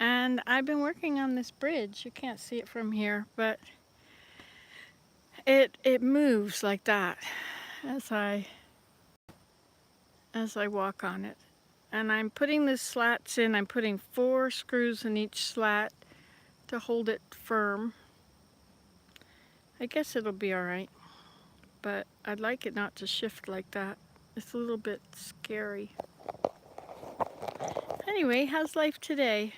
And I've been working on this bridge. You can't see it from here, but it moves like that as I walk on it. And I'm putting the slats in. I'm putting 4 screws in each slat to hold it firm. I guess it'll be all right, but I'd like it not to shift like that. It's a little bit scary. Anyway, how's life today?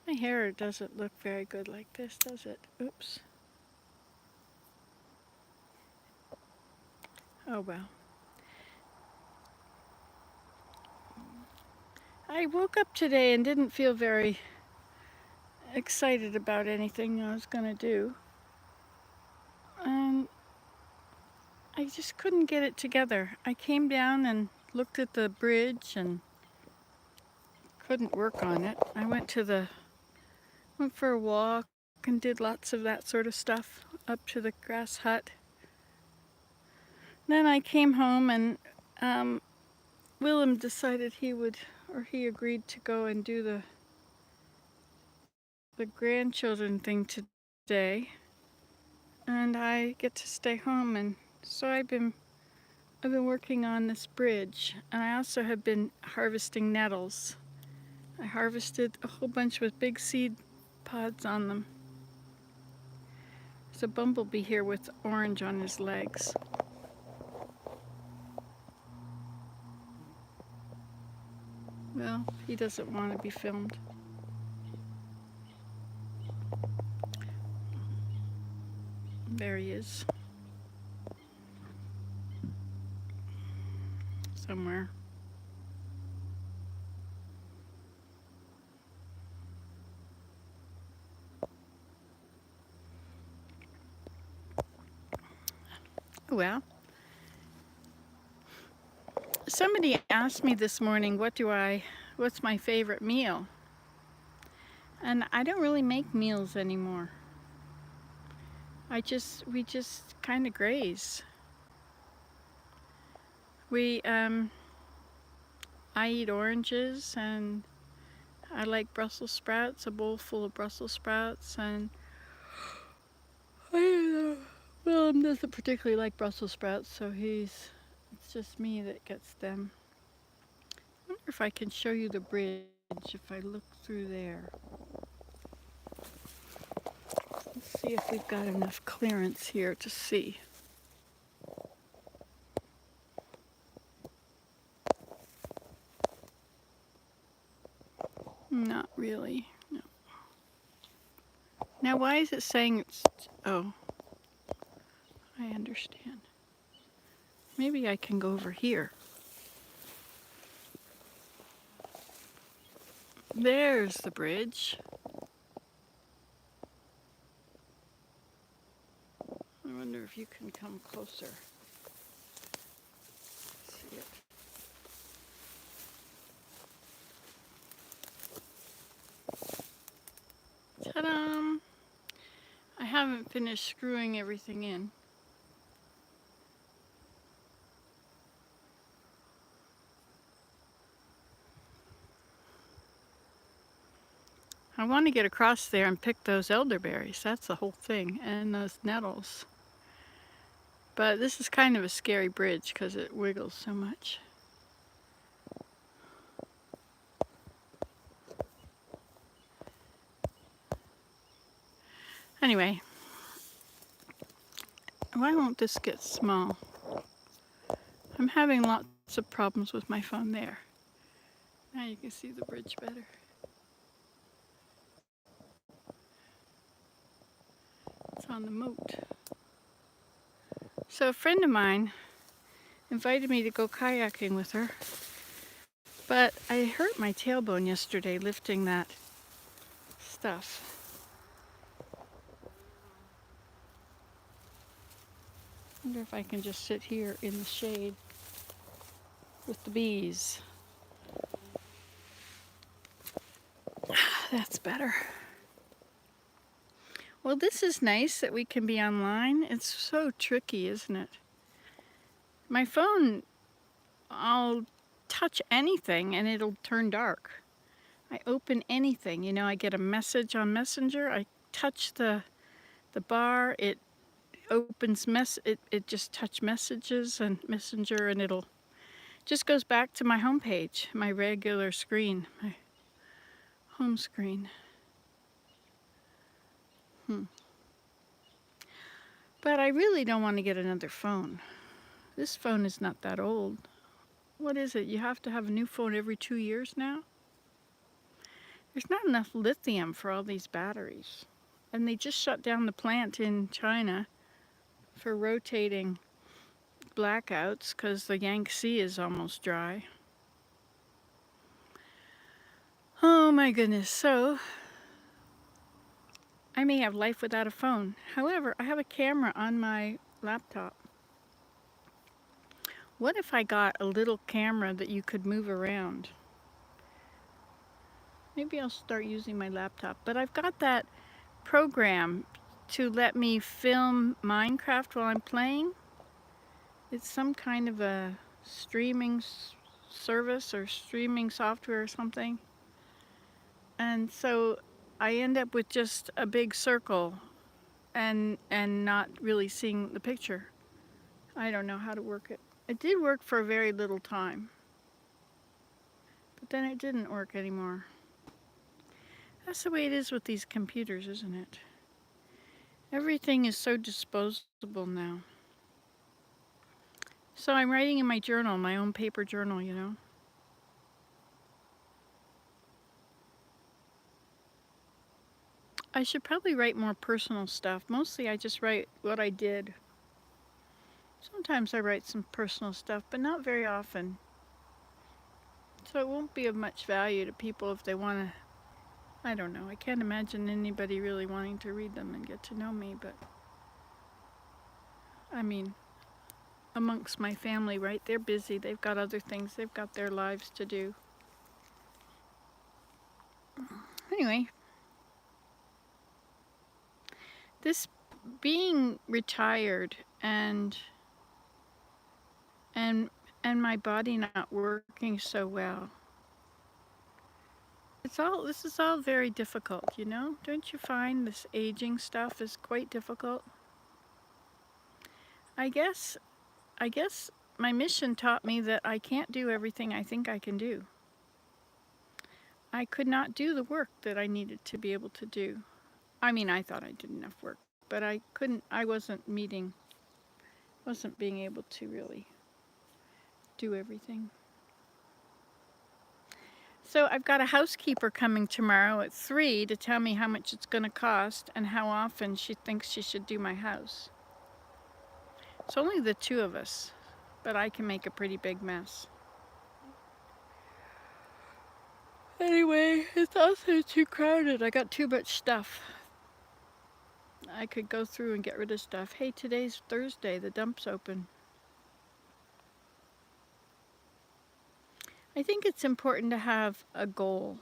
My hair doesn't look very good like this, does it? Oops. Oh well. I woke up today and didn't feel very excited about anything I was gonna do. And I just couldn't get it together. I came down and looked at the bridge and couldn't work on it. I went for a walk and did lots of that sort of stuff up to the grass hut. Then I came home and Willem decided he agreed to go and do the grandchildren thing today. And I get to stay home, and so I've been working on this bridge, and I also have been harvesting nettles. I harvested a whole bunch with big seed pods on them. There's a bumblebee here with orange on his legs. Well, he doesn't want to be filmed. There he is. Somewhere. Well, somebody asked me this morning, what's my favorite meal? And I don't really make meals anymore. We just kind of graze. I eat oranges, and I like Brussels sprouts, a bowl full of Brussels sprouts, and Willem doesn't particularly like Brussels sprouts, so it's just me that gets them. I wonder if I can show you the bridge if I look through there. Let's see if we've got enough clearance here to see. Not really, no. Now why is it saying oh, I understand. Maybe I can go over here. There's the bridge. I wonder if you can come closer. See it. Ta-da! I haven't finished screwing everything in. I want to get across there and pick those elderberries. That's the whole thing, and those nettles. But this is kind of a scary bridge because it wiggles so much. Anyway, why won't this get small? I'm having lots of problems with my phone there. Now you can see the bridge better. It's on the moat. So a friend of mine invited me to go kayaking with her, but I hurt my tailbone yesterday lifting that stuff. I wonder if I can just sit here in the shade with the bees. That's better. Well, this is nice that we can be online. It's so tricky, isn't it? My phone, I'll touch anything and it'll turn dark. I open anything, you know, I get a message on Messenger, I touch the bar, it opens it just touch messages and Messenger, and it'll just goes back to my home page, my regular screen, my home screen. But I really don't want to get another phone. This phone is not that old. What is it? You have to have a new phone every 2 years now? There's not enough lithium for all these batteries. And they just shut down the plant in China for rotating blackouts because the Yangtze is almost dry. Oh my goodness. So I may have life without a phone. However, I have a camera on my laptop. What if I got a little camera that you could move around? Maybe I'll start using my laptop. But I've got that program to let me film Minecraft while I'm playing. It's some kind of a streaming service or streaming software or something. And so I end up with just a big circle and not really seeing the picture. I don't know how to work it. It did work for a very little time, but then it didn't work anymore. That's the way it is with these computers, isn't it? Everything is so disposable now. So I'm writing in my journal, my own paper journal, you know. I should probably write more personal stuff. Mostly I just write what I did. Sometimes I write some personal stuff, but not very often. So it won't be of much value to people if they want to, I don't know. I can't imagine anybody really wanting to read them and get to know me, but I mean, amongst my family, right? They're busy. They've got other things. They've got their lives to do. Anyway, this being retired and my body not working so well, this is all very difficult, you know? Don't you find this aging stuff is quite difficult? I guess my mission taught me that I can't do everything I think I can do. I could not do the work that I needed to be able to do. I mean, I thought I did enough work, but I wasn't being able to really do everything. So I've got a housekeeper coming tomorrow at 3 to tell me how much it's going to cost and how often she thinks she should do my house. It's only the two of us, but I can make a pretty big mess. Anyway, it's also too crowded. I got too much stuff. I could go through and get rid of stuff. Hey, today's Thursday. The dump's open. I think it's important to have a goal.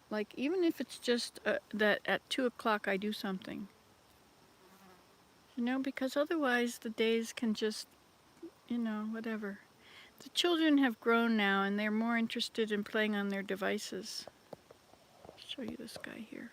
Like, even if it's just that at 2 o'clock I do something. You know, because otherwise the days can just, you know, whatever. The children have grown now and they're more interested in playing on their devices. I'll show you this guy here.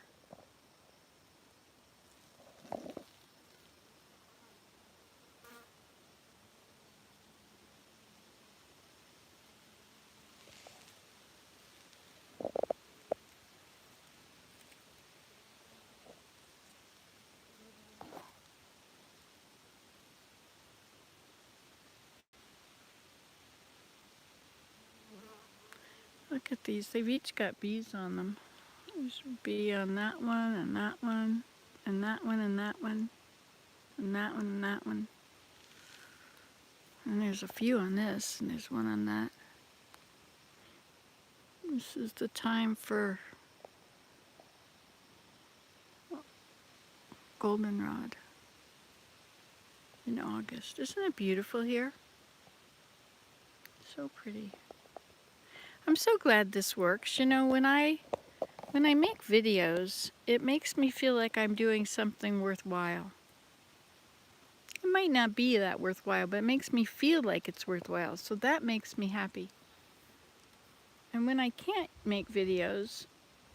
Look at these. They've each got bees on them. There's a bee on that one, and that one, and that one, and that one, and that one, and that one. And there's a few on this, and there's one on that. This is the time for goldenrod in August. Isn't it beautiful here? So pretty. I'm so glad this works. You know, when I make videos, it makes me feel like I'm doing something worthwhile. It might not be that worthwhile, but it makes me feel like it's worthwhile. So that makes me happy. And when I can't make videos,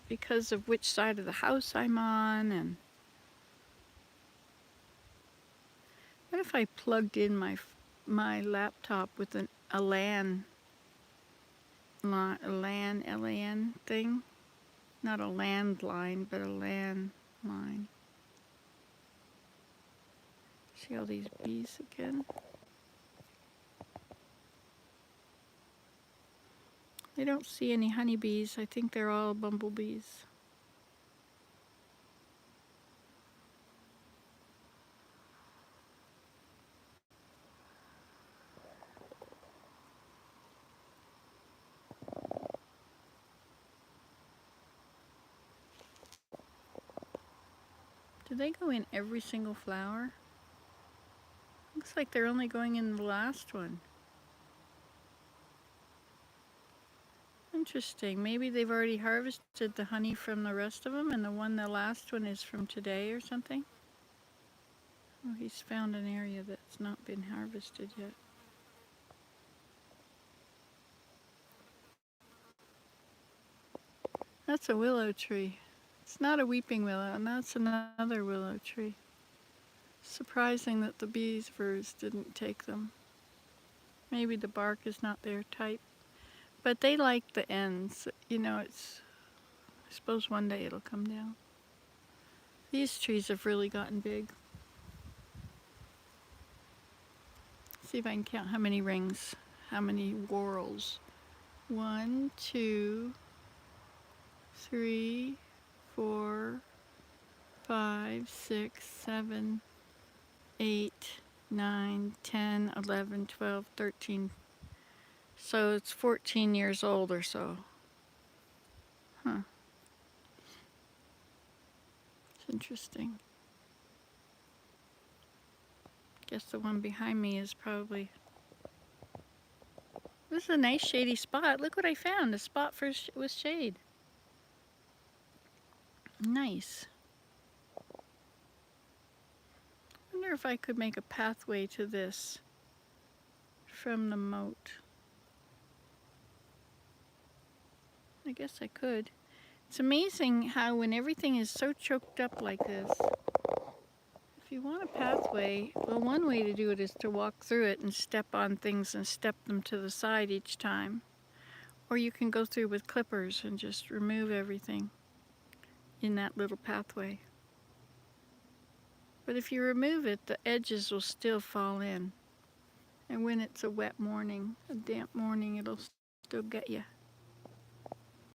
because of which side of the house I'm on. And what if I plugged in my laptop with a LAN thing? Not a landline, but a LAN line. See all these bees again? I don't see any honeybees. I think they're all bumblebees. Do they go in every single flower? Looks like they're only going in the last one. Interesting. Maybe they've already harvested the honey from the rest of them, and the last one is from today or something. Oh, he's found an area that's not been harvested yet. That's a willow tree. It's not a weeping willow, and that's another willow tree. Surprising that the beavers didn't take them. Maybe the bark is not their type. But they like the ends. You know, I suppose one day it'll come down. These trees have really gotten big. See if I can count how many rings, how many whorls. 1, 2, 3, 4, 5, 6, 7, 8, 9, 10, 11, 12, 13. So it's 14 years old or so. Huh. It's interesting. Guess the one behind me is probably... This is a nice shady spot. Look what I found, a spot with shade. Nice. I wonder if I could make a pathway to this from the moat. I guess I could. It's amazing how when everything is so choked up like this, if you want a pathway, well, one way to do it is to walk through it and step on things and step them to the side each time. Or you can go through with clippers and just remove everything in that little pathway. But if you remove it, the edges will still fall in. And when it's a wet morning, a damp morning, it'll still get you.